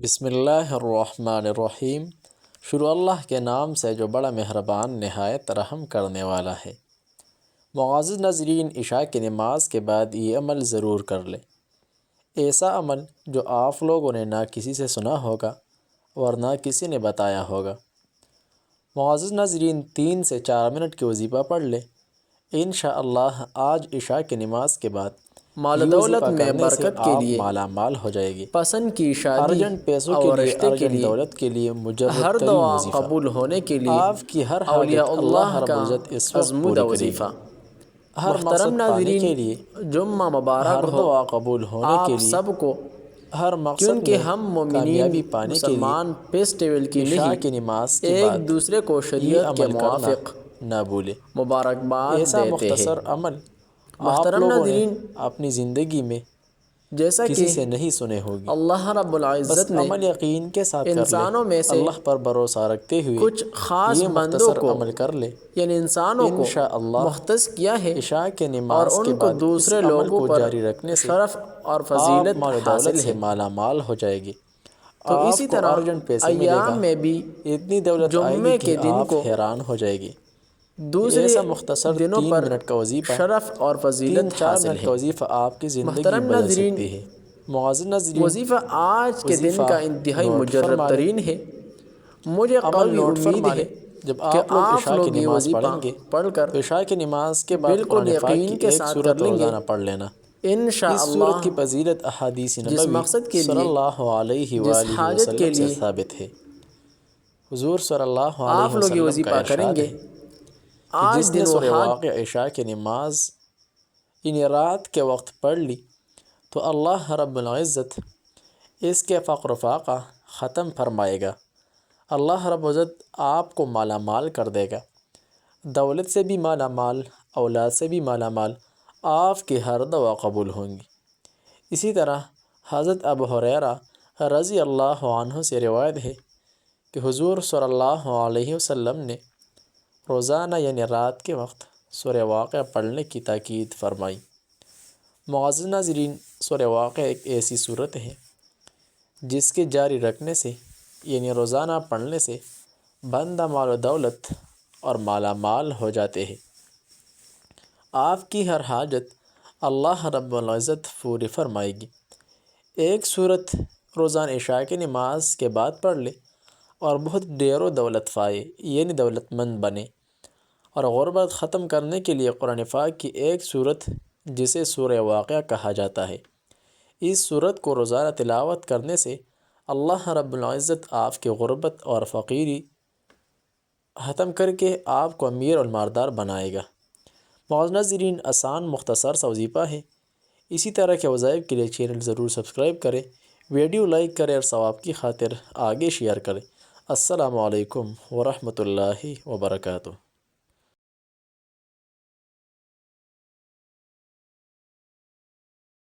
بسم اللہ الرحمن الرحیم۔ شروع اللہ کے نام سے جو بڑا مہربان نہایت رحم کرنے والا ہے۔ معزز ناظرین، عشاء کی نماز کے بعد یہ عمل ضرور کر لیں۔ ایسا عمل جو آپ لوگوں نے نہ کسی سے سنا ہوگا اور نہ کسی نے بتایا ہوگا۔ معزز ناظرین، 3 سے 4 منٹ کی وظیفہ پڑھ لیں۔ انشاءاللہ آج عشاء کی نماز کے بعد مال و دولت میں برکت کے لیے، مالا مال ہو جائے گی۔ پسند کی شادی ارجنٹ پیسوں کے اور لیے، رشتے کے ارجنٹ لیے، دولت کے لیے مجرد ہر ترین دعا وظیفہ۔ قبول ہونے کے لیے آپ کی ہر اولیاء حاجت اللہ اللہ رب کا العزت اس وقت ازمودہ پوری کرے وظیفہ۔ گی۔ ہر محترم مقصد پانے ناظرین، کے لیے، جمعہ مبارک ہر ہو دعا قبول ہونے کے آپ لیے، سب کو، ہر مقصد کیونکہ میں ہم مومنین کامیابی پانے کے لیے مسلمان فیسٹیول کی عشاء نہیں، کی نماز کے بعد ایک دوسرے کو یہ شریعت کے عمل کرنا موافق نہ بھولے۔ مبارکباد ایسا دیتے ہیں۔ مختصر عمل آپ محترم لوگوں نے ناظرین، اپنی زندگی میں جیسا کسی کہ سے نہیں سنے ہوگی۔ اللہ رب بس العزت نے عمل یقین کے ساتھ کر لے، انسانوں میں سے اللہ پر بھروسہ رکھتے ہوئے کچھ خاص یہ بندوں مختصر کو، عمل کر لے۔ یعنی انسانوں کو انشاءاللہ مختص کیا ہے عشاء کے اور نماز کے ان کو بعد اس دوسرے عمل لوگوں کو پر جاری رکھنے سے شرف اور آپ فضیلت مال و حاصل دولت سے ہے۔ مالا مال ہو جائے گی۔ تو آپ اسی کو طرح ارجنٹ پیسے ملے گا، ایام میں بھی اتنی دولت آئے گی جمعے کہ کے دن آپ کو حیران ہو جائے گی۔ دوسرے ایسا مختصر دنوں 3 پر منٹ کا وظیفہ، شرف اور فضیلت 3-4 حاصل منٹ ہے۔ کا وظیفہ آپ کی زندگی محترم بدل ناظرین، سکتی ہے۔ معزز ناظرین، وظیفہ آج کے دن وظیفہ کا انتہائی نوٹ مجرب فرما لیں، ترین ہے۔ مجھے عمل قوی نوٹ امید فرما ہے لیں۔ جب کہ آپ لوگ آپ عشاء کی لوگ یہ نماز وظیفہ پڑھیں گے پڑھ کر تو عشاء کی نماز کے بعد بالکل قرآن پاک کی یقین کے ایک ساتھ کر سورت لیں گے۔ روزانہ پڑھ لینا۔ اس سورت کی انشاءاللہ فضیلت احادیث جس نبوی مقصد کے صلی لیے، اللہ علیہ جس وآلہ حاجت کے وسلم سے لیے ثابت ہے۔ حضور صلی اللہ علیہ آپ لوگ یہ وسلم کا وظیفہ کریں ارشاد گے، ہے کہ آج جس نے دن و سورہ حاج واقعہ عشاء کی نماز یعنی رات کے وقت پڑھ لی تو اللہ رب العزت اس کے فقر و فاقہ ختم فرمائے گا۔ اللہ رب العزت آپ کو مالا مال کر دے گا، دولت سے بھی مالا مال، اولاد سے بھی مالا مال، آپ کی ہر دعا قبول ہوں گی۔ اسی طرح حضرت ابو ہریرہ رضی اللہ عنہ سے روایت ہے کہ حضور صلی اللہ علیہ وسلم نے روزانہ یعنی رات کے وقت سورہ واقعہ پڑھنے کی تاکید فرمائی۔ معزز ناظرین، سورہ واقعہ ایک ایسی صورت ہے جس کے جاری رکھنے سے یعنی روزانہ پڑھنے سے بندہ مال و دولت اور مالا مال ہو جاتے ہیں۔ آپ کی ہر حاجت اللہ رب العزت پوری فرمائے گی۔ ایک صورت روزانہ عشاء کی نماز کے بعد پڑھ لے اور بہت دیر و دولت پائے یعنی دولت مند بنے۔ اور غربت ختم کرنے کے لیے قرآن پاک کی ایک صورت جسے سورہ واقعہ کہا جاتا ہے، اس صورت کو روزانہ تلاوت کرنے سے اللہ رب العزت آپ کی غربت اور فقیری ختم کر کے آپ کو امیر اور مالدار بنائے گا۔ معزز ناظرین، آسان مختصر سا وظیفہ ہے۔ اسی طرح کے وظائف کے لیے چینل ضرور سبسکرائب کریں، ویڈیو لائک کریں اور ثواب کی خاطر آگے شیئر کریں۔ السلام علیکم ورحمۃ اللہ وبرکاتہ۔